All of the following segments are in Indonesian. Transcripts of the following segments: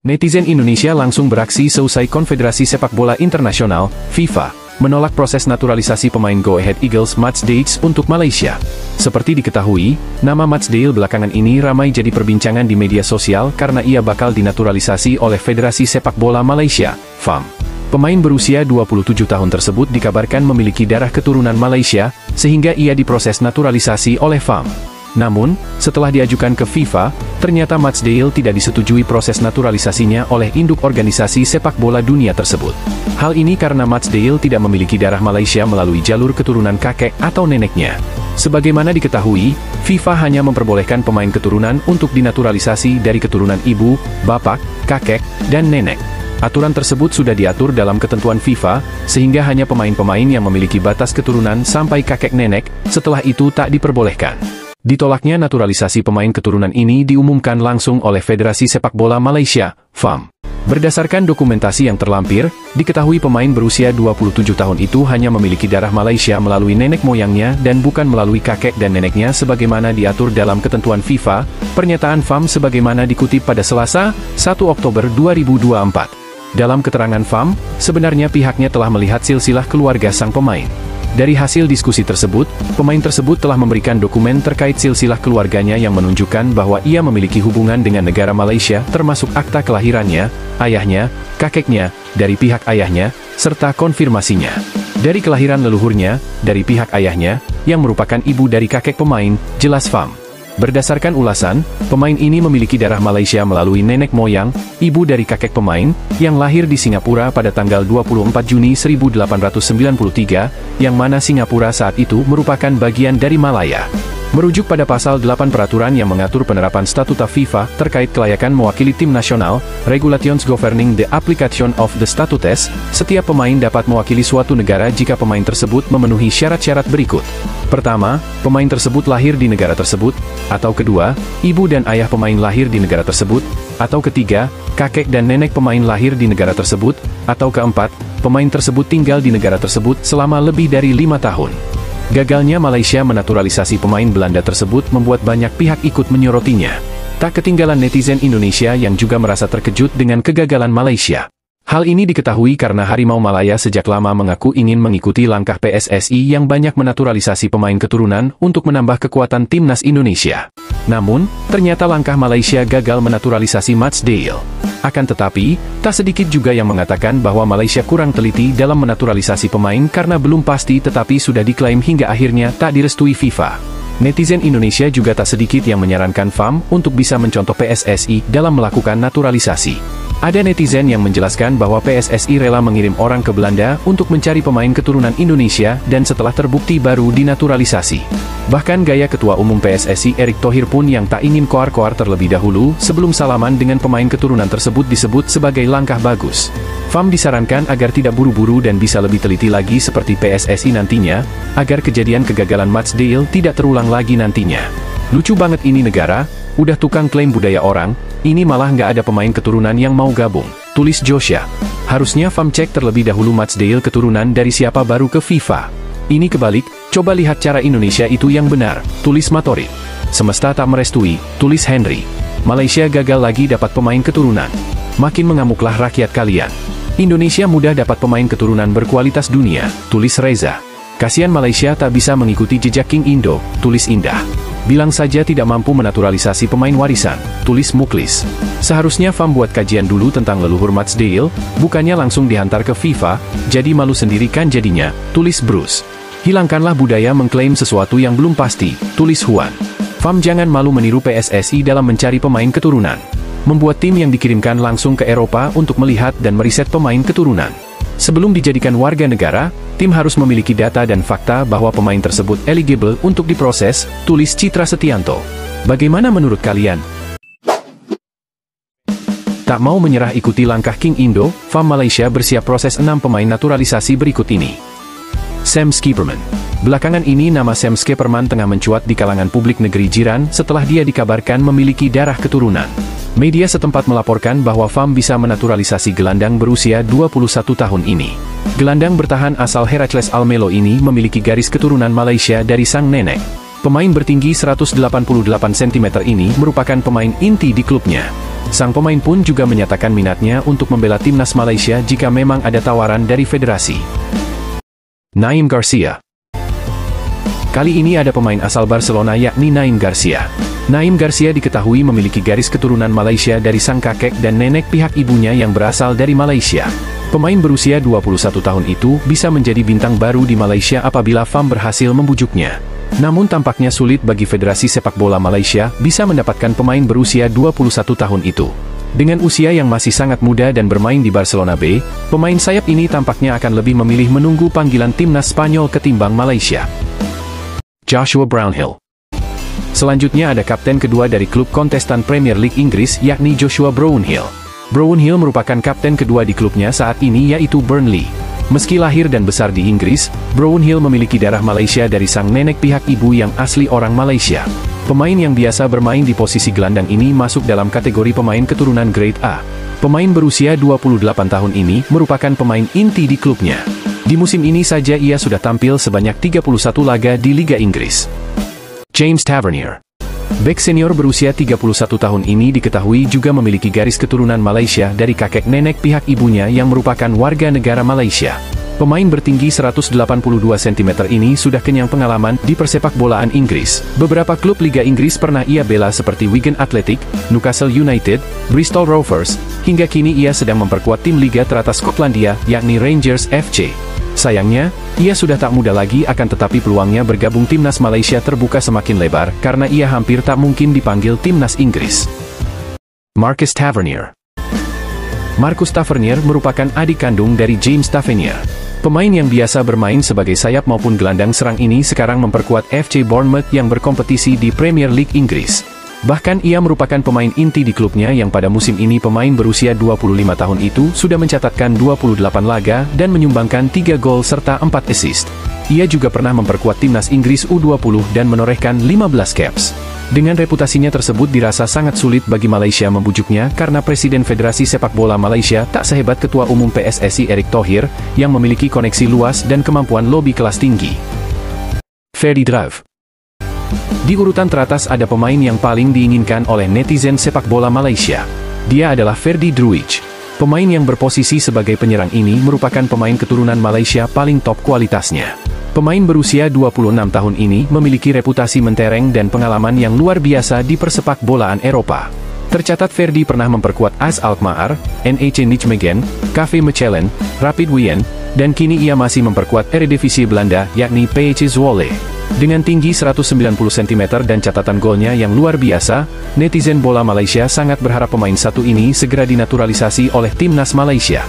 Netizen Indonesia langsung beraksi seusai Konfederasi Sepak Bola Internasional, FIFA, menolak proses naturalisasi pemain Go Ahead Eagles Matsdale untuk Malaysia. Seperti diketahui, nama Matsdale belakangan ini ramai jadi perbincangan di media sosial karena ia bakal dinaturalisasi oleh Federasi Sepak Bola Malaysia, FAM. Pemain berusia 27 tahun tersebut dikabarkan memiliki darah keturunan Malaysia, sehingga ia diproses naturalisasi oleh FAM. Namun, setelah diajukan ke FIFA, ternyata Matsdale tidak disetujui proses naturalisasinya oleh induk organisasi sepak bola dunia tersebut. Hal ini karena Matsdale tidak memiliki darah Malaysia melalui jalur keturunan kakek atau neneknya. Sebagaimana diketahui, FIFA hanya memperbolehkan pemain keturunan untuk dinaturalisasi dari keturunan ibu, bapak, kakek, dan nenek. Aturan tersebut sudah diatur dalam ketentuan FIFA, sehingga hanya pemain-pemain yang memiliki batas keturunan sampai kakek nenek, setelah itu tak diperbolehkan. Ditolaknya naturalisasi pemain keturunan ini diumumkan langsung oleh Federasi Sepak Bola Malaysia, FAM. Berdasarkan dokumentasi yang terlampir, diketahui pemain berusia 27 tahun itu hanya memiliki darah Malaysia melalui nenek moyangnya dan bukan melalui kakek dan neneknya sebagaimana diatur dalam ketentuan FIFA, pernyataan FAM sebagaimana dikutip pada Selasa, 1 Oktober 2024. Dalam keterangan FAM, sebenarnya pihaknya telah melihat silsilah keluarga sang pemain. Dari hasil diskusi tersebut, pemain tersebut telah memberikan dokumen terkait silsilah keluarganya yang menunjukkan bahwa ia memiliki hubungan dengan negara Malaysia termasuk akta kelahirannya, ayahnya, kakeknya, dari pihak ayahnya, serta konfirmasinya. Dari kelahiran leluhurnya, dari pihak ayahnya, yang merupakan ibu dari kakek pemain, jelas FAM. Berdasarkan ulasan, pemain ini memiliki darah Malaysia melalui nenek moyang, ibu dari kakek pemain, yang lahir di Singapura pada tanggal 24 Juni 1893, yang mana Singapura saat itu merupakan bagian dari Malaya. Merujuk pada pasal 8 peraturan yang mengatur penerapan statuta FIFA terkait kelayakan mewakili tim nasional, Regulations Governing the Application of the Statutes, setiap pemain dapat mewakili suatu negara jika pemain tersebut memenuhi syarat-syarat berikut. Pertama, pemain tersebut lahir di negara tersebut, atau kedua, ibu dan ayah pemain lahir di negara tersebut, atau ketiga, kakek dan nenek pemain lahir di negara tersebut, atau keempat, pemain tersebut tinggal di negara tersebut selama lebih dari 5 tahun. Gagalnya Malaysia menaturalisasi pemain Belanda tersebut membuat banyak pihak ikut menyorotinya. Tak ketinggalan netizen Indonesia yang juga merasa terkejut dengan kegagalan Malaysia. Hal ini diketahui karena Harimau Malaya sejak lama mengaku ingin mengikuti langkah PSSI yang banyak menaturalisasi pemain keturunan untuk menambah kekuatan timnas Indonesia. Namun, ternyata langkah Malaysia gagal menaturalisasi Matsdale. Akan tetapi, tak sedikit juga yang mengatakan bahwa Malaysia kurang teliti dalam menaturalisasi pemain karena belum pasti tetapi sudah diklaim hingga akhirnya tak direstui FIFA. Netizen Indonesia juga tak sedikit yang menyarankan FAM untuk bisa mencontoh PSSI dalam melakukan naturalisasi. Ada netizen yang menjelaskan bahwa PSSI rela mengirim orang ke Belanda untuk mencari pemain keturunan Indonesia dan setelah terbukti baru dinaturalisasi. Bahkan gaya Ketua Umum PSSI Erick Thohir pun yang tak ingin koar-koar terlebih dahulu sebelum salaman dengan pemain keturunan tersebut disebut sebagai langkah bagus. FAM disarankan agar tidak buru-buru dan bisa lebih teliti lagi seperti PSSI nantinya, agar kejadian kegagalan Matsdale tidak terulang lagi nantinya. Lucu banget ini negara, udah tukang klaim budaya orang, ini malah nggak ada pemain keturunan yang mau gabung, tulis Joshua. Harusnya FAM cek terlebih dahulu Matsdale keturunan dari siapa baru ke FIFA. Ini kebalik, coba lihat cara Indonesia itu yang benar, tulis Matorit. Semesta tak merestui, tulis Henry. Malaysia gagal lagi dapat pemain keturunan. Makin mengamuklah rakyat kalian. Indonesia mudah dapat pemain keturunan berkualitas dunia, tulis Reza. Kasian Malaysia tak bisa mengikuti jejak King Indo, tulis Indah. Bilang saja tidak mampu menaturalisasi pemain warisan, tulis Muklis. Seharusnya FAM buat kajian dulu tentang leluhur Matsdale, bukannya langsung dihantar ke FIFA, jadi malu sendiri kan jadinya, tulis Bruce. Hilangkanlah budaya mengklaim sesuatu yang belum pasti, tulis Huan. FAM jangan malu meniru PSSI dalam mencari pemain keturunan. Membuat tim yang dikirimkan langsung ke Eropa untuk melihat dan meriset pemain keturunan. Sebelum dijadikan warga negara, tim harus memiliki data dan fakta bahwa pemain tersebut eligible untuk diproses, tulis Citra Setianto. Bagaimana menurut kalian? Tak mau menyerah ikuti langkah King Indo, FAM Malaysia bersiap proses 6 pemain naturalisasi berikut ini. Sam Skipperman. Belakangan ini nama Sam Skipperman tengah mencuat di kalangan publik negeri jiran setelah dia dikabarkan memiliki darah keturunan. Media setempat melaporkan bahwa FAM bisa menaturalisasi gelandang berusia 21 tahun ini. Gelandang bertahan asal Heracles Almelo ini memiliki garis keturunan Malaysia dari sang nenek. Pemain bertinggi 188 cm ini merupakan pemain inti di klubnya. Sang pemain pun juga menyatakan minatnya untuk membela timnas Malaysia jika memang ada tawaran dari federasi. Naim Garcia. Kali ini ada pemain asal Barcelona yakni Naim Garcia. Naim Garcia diketahui memiliki garis keturunan Malaysia dari sang kakek dan nenek pihak ibunya yang berasal dari Malaysia. Pemain berusia 21 tahun itu bisa menjadi bintang baru di Malaysia apabila FAM berhasil membujuknya. Namun tampaknya sulit bagi Federasi Sepak Bola Malaysia bisa mendapatkan pemain berusia 21 tahun itu. Dengan usia yang masih sangat muda dan bermain di Barcelona B, pemain sayap ini tampaknya akan lebih memilih menunggu panggilan timnas Spanyol ketimbang Malaysia. Joshua Brownhill. Selanjutnya ada kapten kedua dari klub kontestan Premier League Inggris yakni Joshua Brownhill. Brownhill merupakan kapten kedua di klubnya saat ini yaitu Burnley. Meski lahir dan besar di Inggris, Brownhill memiliki darah Malaysia dari sang nenek pihak ibu yang asli orang Malaysia. Pemain yang biasa bermain di posisi gelandang ini masuk dalam kategori pemain keturunan Grade A. Pemain berusia 28 tahun ini merupakan pemain inti di klubnya. Di musim ini saja ia sudah tampil sebanyak 31 laga di Liga Inggris. James Tavernier. Bek senior berusia 31 tahun ini diketahui juga memiliki garis keturunan Malaysia dari kakek nenek pihak ibunya yang merupakan warga negara Malaysia. Pemain bertinggi 182 cm ini sudah kenyang pengalaman di persepak bolaan Inggris. Beberapa klub Liga Inggris pernah ia bela seperti Wigan Athletic, Newcastle United, Bristol Rovers, hingga kini ia sedang memperkuat tim Liga teratas Skotlandia yakni Rangers FC. Sayangnya, ia sudah tak muda lagi tetapi peluangnya bergabung timnas Malaysia terbuka semakin lebar karena ia hampir tak mungkin dipanggil timnas Inggris. Marcus Tavernier. Marcus Tavernier merupakan adik kandung dari James Tavernier. Pemain yang biasa bermain sebagai sayap maupun gelandang serang ini sekarang memperkuat FC Bournemouth yang berkompetisi di Premier League Inggris. Bahkan ia merupakan pemain inti di klubnya yang pada musim ini pemain berusia 25 tahun itu sudah mencatatkan 28 laga dan menyumbangkan 3 gol serta 4 assist. Ia juga pernah memperkuat timnas Inggris U20 dan menorehkan 15 caps. Dengan reputasinya tersebut dirasa sangat sulit bagi Malaysia membujuknya karena Presiden Federasi Sepak Bola Malaysia tak sehebat Ketua Umum PSSI Erick Thohir yang memiliki koneksi luas dan kemampuan lobi kelas tinggi. Ferdy Drove. Di urutan teratas ada pemain yang paling diinginkan oleh netizen sepak bola Malaysia. Dia adalah Ferdy Druij. Pemain yang berposisi sebagai penyerang ini merupakan pemain keturunan Malaysia paling top kualitasnya. Pemain berusia 26 tahun ini memiliki reputasi mentereng dan pengalaman yang luar biasa di persepak bolaan Eropa. Tercatat Ferdy pernah memperkuat AS Alkmaar, NEC Nijmegen, KV Mechelen, Rapid Wien, dan kini ia masih memperkuat Eredivisie Belanda yakni PSV Zwolle. Dengan tinggi 190 cm dan catatan golnya yang luar biasa, netizen bola Malaysia sangat berharap pemain satu ini segera dinaturalisasi oleh timnas Malaysia.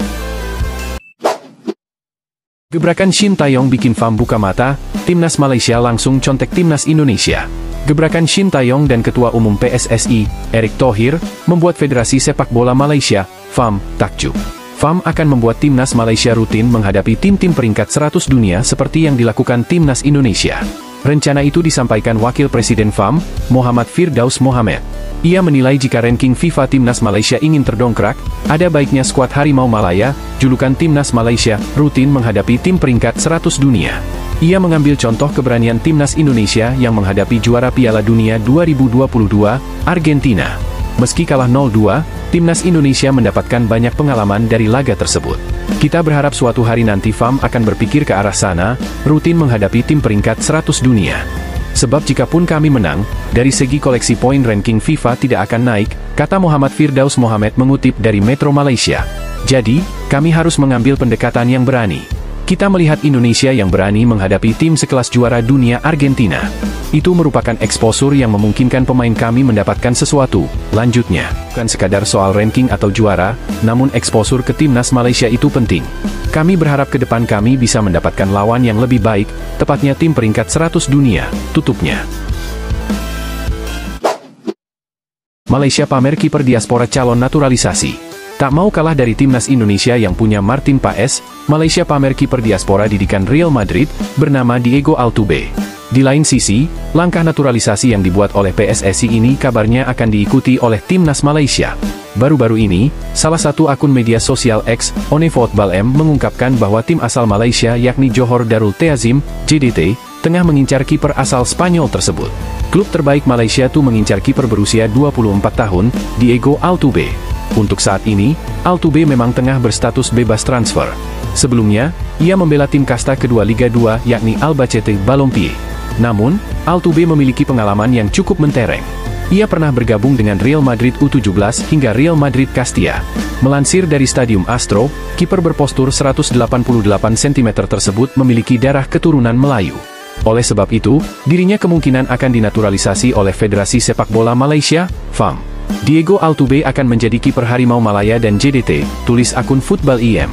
Gebrakan Shin Taeyong bikin FAM buka mata, timnas Malaysia langsung contek timnas Indonesia. Gebrakan Shin Taeyong dan Ketua Umum PSSI, Erick Thohir, membuat Federasi Sepak Bola Malaysia, FAM, takjub. FAM akan membuat timnas Malaysia rutin menghadapi tim-tim peringkat 100 dunia seperti yang dilakukan timnas Indonesia. Rencana itu disampaikan Wakil Presiden FAM, Muhammad Firdaus Mohamed. Ia menilai jika ranking FIFA Timnas Malaysia ingin terdongkrak, ada baiknya skuad Harimau Malaya, julukan Timnas Malaysia, rutin menghadapi tim peringkat 100 dunia. Ia mengambil contoh keberanian Timnas Indonesia yang menghadapi juara Piala Dunia 2022, Argentina. Meski kalah 0-2, Timnas Indonesia mendapatkan banyak pengalaman dari laga tersebut. Kita berharap suatu hari nanti FAM akan berpikir ke arah sana, rutin menghadapi tim peringkat 100 dunia. Sebab jikapun kami menang, dari segi koleksi poin ranking FIFA tidak akan naik, kata Muhammad Firdaus Mohamed mengutip dari Metro Malaysia. Jadi, kami harus mengambil pendekatan yang berani. Kita melihat Indonesia yang berani menghadapi tim sekelas juara dunia Argentina. Itu merupakan eksposur yang memungkinkan pemain kami mendapatkan sesuatu. Lanjutnya, bukan sekadar soal ranking atau juara, namun eksposur ke timnas Malaysia itu penting. Kami berharap ke depan kami bisa mendapatkan lawan yang lebih baik, tepatnya tim peringkat 100 dunia, tutupnya. Malaysia pamer kiper diaspora calon naturalisasi. Tak mau kalah dari timnas Indonesia yang punya Martin Paes, Malaysia pamer kiper diaspora didikan Real Madrid, bernama Diego Altuve. Di lain sisi, langkah naturalisasi yang dibuat oleh PSSI ini kabarnya akan diikuti oleh timnas Malaysia. Baru-baru ini, salah satu akun media sosial X, OneFootball M, mengungkapkan bahwa tim asal Malaysia yakni Johor Darul Ta'zim, JDT, tengah mengincar kiper asal Spanyol tersebut. Klub terbaik Malaysia itu mengincar kiper berusia 24 tahun, Diego Altuve. Untuk saat ini, Altuve memang tengah berstatus bebas transfer. Sebelumnya, ia membela tim kasta kedua Liga 2 yakni Albacete Balompié. Namun, Altuve memiliki pengalaman yang cukup mentereng. Ia pernah bergabung dengan Real Madrid U17 hingga Real Madrid Castilla. Melansir dari Stadium Astro, kiper berpostur 188 cm tersebut memiliki darah keturunan Melayu. Oleh sebab itu, dirinya kemungkinan akan dinaturalisasi oleh Federasi Sepak Bola Malaysia, FAM. Diego Altuve akan menjadi kiper Harimau Malaya dan JDT, tulis akun Football IM.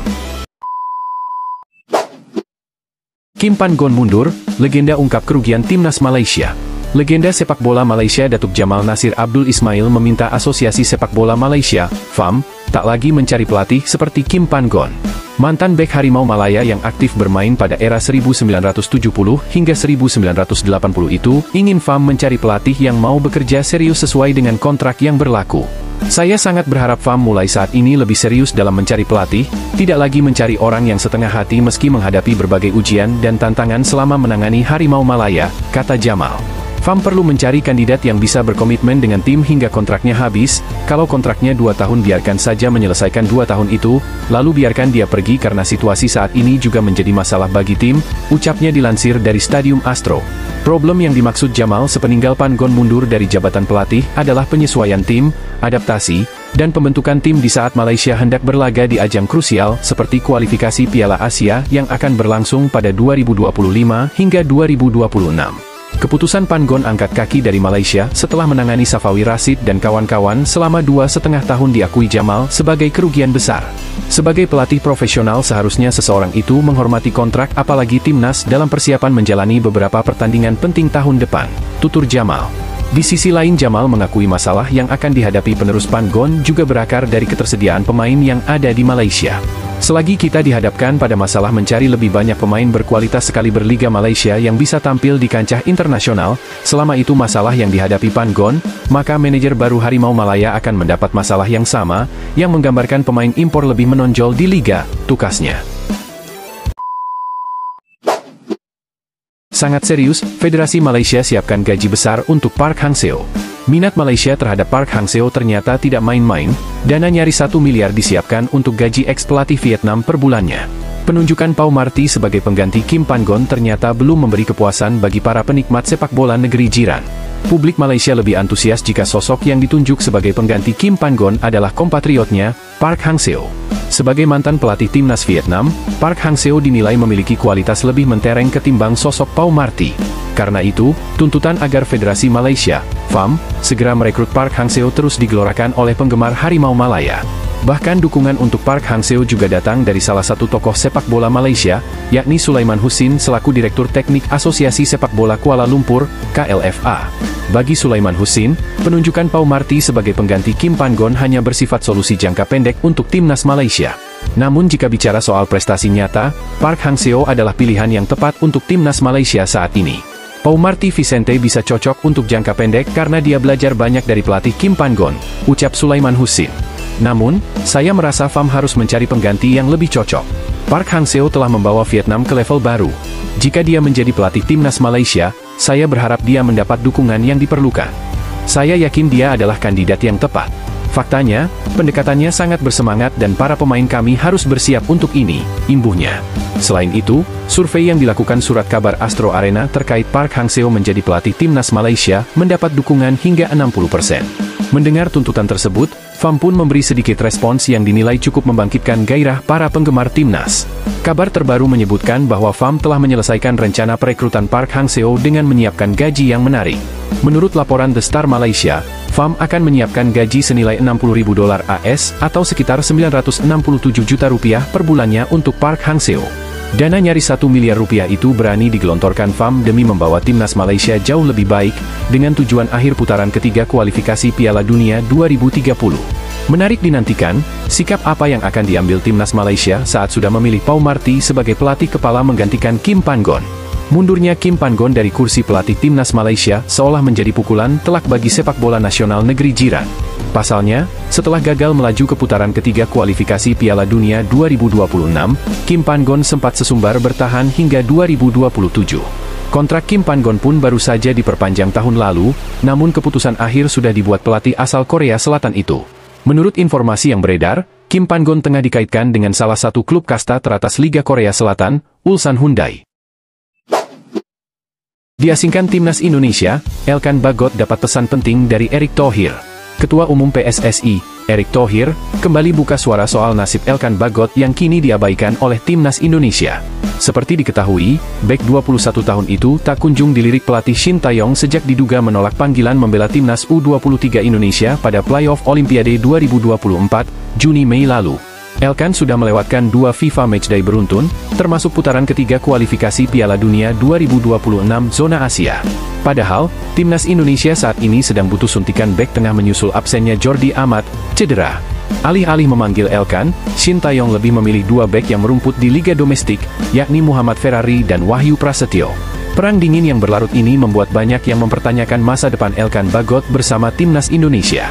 Kim Pan Gon mundur, legenda ungkap kerugian timnas Malaysia. Legenda sepak bola Malaysia Datuk Jamal Nasir Abdul Ismail meminta Asosiasi Sepak Bola Malaysia, FAM, tak lagi mencari pelatih seperti Kim Pan Gon. Mantan bek Harimau Malaya yang aktif bermain pada era 1970 hingga 1980 itu, ingin FAM mencari pelatih yang mau bekerja serius sesuai dengan kontrak yang berlaku. Saya sangat berharap FAM mulai saat ini lebih serius dalam mencari pelatih, tidak lagi mencari orang yang setengah hati meski menghadapi berbagai ujian dan tantangan selama menangani Harimau Malaya, kata Jamal. FAM perlu mencari kandidat yang bisa berkomitmen dengan tim hingga kontraknya habis. Kalau kontraknya 2 tahun biarkan saja menyelesaikan 2 tahun itu, lalu biarkan dia pergi karena situasi saat ini juga menjadi masalah bagi tim, ucapnya dilansir dari Stadium Astro. Problem yang dimaksud Jamal sepeninggal Pan Gon mundur dari jabatan pelatih adalah penyesuaian tim, adaptasi, dan pembentukan tim di saat Malaysia hendak berlaga di ajang krusial seperti kualifikasi Piala Asia yang akan berlangsung pada 2025 hingga 2026. Keputusan Pan Gon angkat kaki dari Malaysia setelah menangani Safawi Rashid dan kawan-kawan selama 2,5 tahun diakui Jamal sebagai kerugian besar. Sebagai pelatih profesional seharusnya seseorang itu menghormati kontrak apalagi timnas dalam persiapan menjalani beberapa pertandingan penting tahun depan, tutur Jamal. Di sisi lain Jamal mengakui masalah yang akan dihadapi penerus Pan Gon juga berakar dari ketersediaan pemain yang ada di Malaysia. Selagi kita dihadapkan pada masalah mencari lebih banyak pemain berkualitas sekali berliga Malaysia yang bisa tampil di kancah internasional, selama itu masalah yang dihadapi Pan Gon, maka manajer baru Harimau Malaya akan mendapat masalah yang sama, yang menggambarkan pemain impor lebih menonjol di liga, tukasnya. Sangat serius, Federasi Malaysia siapkan gaji besar untuk Park Hang-seo. Minat Malaysia terhadap Park Hang-seo ternyata tidak main-main, dana nyaris 1 miliar disiapkan untuk gaji ex-pelatih Vietnam per bulannya. Penunjukan Pau Marty sebagai pengganti Kim Pan Gon ternyata belum memberi kepuasan bagi para penikmat sepak bola negeri jiran. Publik Malaysia lebih antusias jika sosok yang ditunjuk sebagai pengganti Kim Pan Gon adalah kompatriotnya, Park Hang-seo. Sebagai mantan pelatih timnas Vietnam, Park Hang-seo dinilai memiliki kualitas lebih mentereng ketimbang sosok Pau Marty. Karena itu, tuntutan agar Federasi Malaysia, FAM, segera merekrut Park Hang-seo terus digelorakan oleh penggemar Harimau Malaya. Bahkan dukungan untuk Park Hang-seo juga datang dari salah satu tokoh sepak bola Malaysia, yakni Sulaiman Husin selaku Direktur Teknik Asosiasi Sepak Bola Kuala Lumpur, KLFA. Bagi Sulaiman Husin, penunjukan Pau Marty sebagai pengganti Kim Pan Gon hanya bersifat solusi jangka pendek untuk timnas Malaysia. Namun jika bicara soal prestasi nyata, Park Hang-seo adalah pilihan yang tepat untuk timnas Malaysia saat ini. Pau Marty Vicente bisa cocok untuk jangka pendek karena dia belajar banyak dari pelatih Kim Pan Gon, ucap Sulaiman Husin. Namun, saya merasa FAM harus mencari pengganti yang lebih cocok. Park Hang-seo telah membawa Vietnam ke level baru. Jika dia menjadi pelatih timnas Malaysia, saya berharap dia mendapat dukungan yang diperlukan. Saya yakin dia adalah kandidat yang tepat. Faktanya, pendekatannya sangat bersemangat dan para pemain kami harus bersiap untuk ini, imbuhnya. Selain itu, survei yang dilakukan surat kabar Astro Arena terkait Park Hang-seo menjadi pelatih timnas Malaysia mendapat dukungan hingga 60%. Mendengar tuntutan tersebut, FAM pun memberi sedikit respons yang dinilai cukup membangkitkan gairah para penggemar timnas. Kabar terbaru menyebutkan bahwa FAM telah menyelesaikan rencana perekrutan Park Hang-seo dengan menyiapkan gaji yang menarik. Menurut laporan The Star Malaysia, FAM akan menyiapkan gaji senilai $60.000 AS atau sekitar 967 juta rupiah per bulannya untuk Park Hang-seo. Dana nyaris 1 miliar rupiah itu berani digelontorkan FAM demi membawa timnas Malaysia jauh lebih baik, dengan tujuan akhir putaran ketiga kualifikasi Piala Dunia 2030. Menarik dinantikan, sikap apa yang akan diambil timnas Malaysia saat sudah memilih Pau Marty sebagai pelatih kepala menggantikan Kim Pan Gon. Mundurnya Kim Pan Gon dari kursi pelatih timnas Malaysia seolah menjadi pukulan telak bagi sepak bola nasional negeri jiran. Pasalnya, setelah gagal melaju ke putaran ketiga kualifikasi Piala Dunia 2026, Kim Pan Gon sempat sesumbar bertahan hingga 2027. Kontrak Kim Pan-gon pun baru saja diperpanjang tahun lalu, namun keputusan akhir sudah dibuat pelatih asal Korea Selatan itu. Menurut informasi yang beredar, Kim Pan-gon tengah dikaitkan dengan salah satu klub kasta teratas Liga Korea Selatan, Ulsan Hyundai. Diasingkan timnas Indonesia, Elkan Bagot dapat pesan penting dari Erick Thohir. Ketua Umum PSSI, Erick Thohir, kembali buka suara soal nasib Elkan Bagot yang kini diabaikan oleh timnas Indonesia. Seperti diketahui, bek 21 tahun itu tak kunjung dilirik pelatih Shin Tae-yong sejak diduga menolak panggilan membela timnas U23 Indonesia pada playoff Olimpiade 2024, Juni-Mei lalu. Elkan sudah melewatkan 2 FIFA Matchday beruntun, termasuk putaran ketiga kualifikasi Piala Dunia 2026 zona Asia. Padahal, timnas Indonesia saat ini sedang butuh suntikan bek tengah menyusul absennya Jordi Amat, cedera. Alih-alih memanggil Elkan, Shin Tae-yong lebih memilih 2 bek yang merumput di liga domestik, yakni Muhammad Ferrari dan Wahyu Prasetyo. Perang dingin yang berlarut ini membuat banyak yang mempertanyakan masa depan Elkan Bagot bersama timnas Indonesia.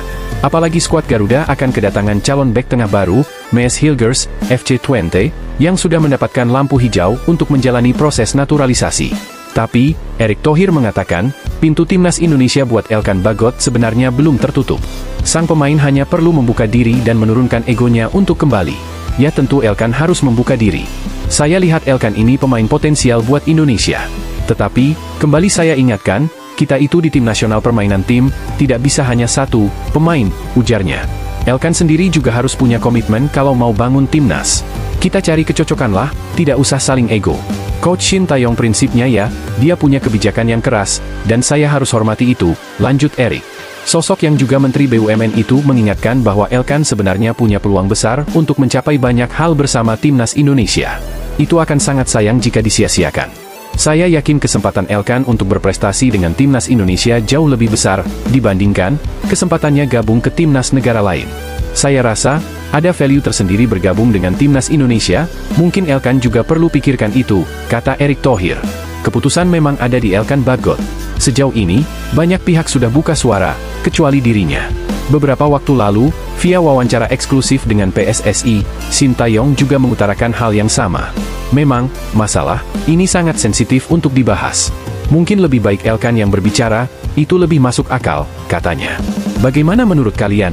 Apalagi skuad Garuda akan kedatangan calon bek tengah baru, Mees Hilgers, FC Twente, yang sudah mendapatkan lampu hijau untuk menjalani proses naturalisasi. Tapi, Erick Thohir mengatakan, pintu timnas Indonesia buat Elkan Bagot sebenarnya belum tertutup. Sang pemain hanya perlu membuka diri dan menurunkan egonya untuk kembali. Ya tentu Elkan harus membuka diri. Saya lihat Elkan ini pemain potensial buat Indonesia. Tetapi, kembali saya ingatkan, kita itu di tim nasional permainan tim, tidak bisa hanya satu pemain, ujarnya. Elkan sendiri juga harus punya komitmen kalau mau bangun timnas. Kita cari kecocokanlah, tidak usah saling ego. Coach Shin Tae-yong prinsipnya ya, dia punya kebijakan yang keras, dan saya harus hormati itu, lanjut Erick. Sosok yang juga Menteri BUMN itu mengingatkan bahwa Elkan sebenarnya punya peluang besar untuk mencapai banyak hal bersama timnas Indonesia. Itu akan sangat sayang jika disia-siakan. Saya yakin kesempatan Elkan untuk berprestasi dengan timnas Indonesia jauh lebih besar dibandingkan kesempatannya gabung ke timnas negara lain. Saya rasa, ada value tersendiri bergabung dengan timnas Indonesia, mungkin Elkan juga perlu pikirkan itu, kata Erick Thohir. Keputusan memang ada di Elkan Bagot. Sejauh ini, banyak pihak sudah buka suara, kecuali dirinya. Beberapa waktu lalu, via wawancara eksklusif dengan PSSI, Shin Tae-yong juga mengutarakan hal yang sama. Memang, masalah ini sangat sensitif untuk dibahas. Mungkin lebih baik Elkan yang berbicara, itu lebih masuk akal, katanya. Bagaimana menurut kalian?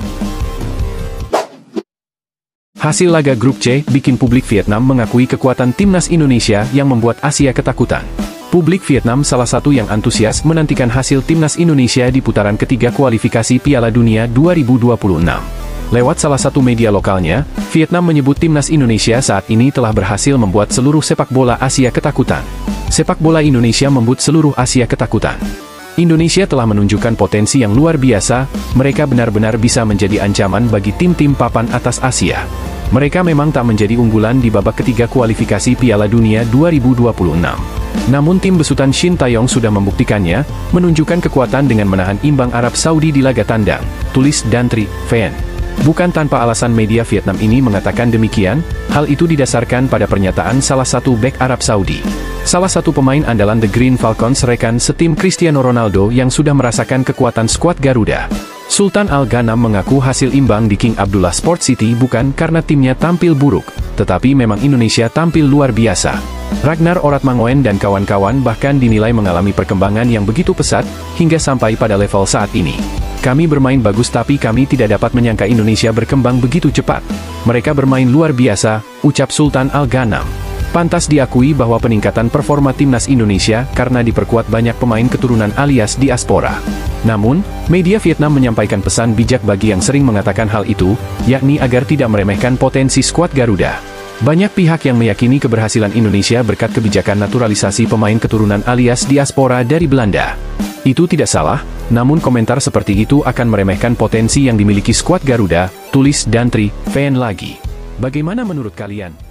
Hasil laga grup C bikin publik Vietnam mengakui kekuatan timnas Indonesia yang membuat Asia ketakutan. Publik Vietnam salah satu yang antusias menantikan hasil timnas Indonesia di putaran ketiga kualifikasi Piala Dunia 2026. Lewat salah satu media lokalnya, Vietnam menyebut timnas Indonesia saat ini telah berhasil membuat seluruh sepak bola Asia ketakutan. Sepak bola Indonesia membuat seluruh Asia ketakutan. Indonesia telah menunjukkan potensi yang luar biasa, mereka benar-benar bisa menjadi ancaman bagi tim-tim papan atas Asia. Mereka memang tak menjadi unggulan di babak ketiga kualifikasi Piala Dunia 2026. Namun tim besutan Shin Tae-yong sudah membuktikannya, menunjukkan kekuatan dengan menahan imbang Arab Saudi di laga tandang, tulis Dantri, Fan. Bukan tanpa alasan media Vietnam ini mengatakan demikian, hal itu didasarkan pada pernyataan salah satu bek Arab Saudi. Salah satu pemain andalan The Green Falcons rekan setim Cristiano Ronaldo yang sudah merasakan kekuatan skuad Garuda. Sultan Al-Ghanam mengaku hasil imbang di King Abdullah Sport City bukan karena timnya tampil buruk, tetapi memang Indonesia tampil luar biasa. Ragnar Oratmangoen dan kawan-kawan bahkan dinilai mengalami perkembangan yang begitu pesat, hingga sampai pada level saat ini. Kami bermain bagus tapi kami tidak dapat menyangka Indonesia berkembang begitu cepat. Mereka bermain luar biasa, ucap Sultan Al-Ghanam. Pantas diakui bahwa peningkatan performa timnas Indonesia karena diperkuat banyak pemain keturunan alias diaspora. Namun, media Vietnam menyampaikan pesan bijak bagi yang sering mengatakan hal itu, yakni agar tidak meremehkan potensi skuad Garuda. Banyak pihak yang meyakini keberhasilan Indonesia berkat kebijakan naturalisasi pemain keturunan alias diaspora dari Belanda. Itu tidak salah, namun komentar seperti itu akan meremehkan potensi yang dimiliki skuad Garuda, tulis Dantri, Fan lagi. Bagaimana menurut kalian?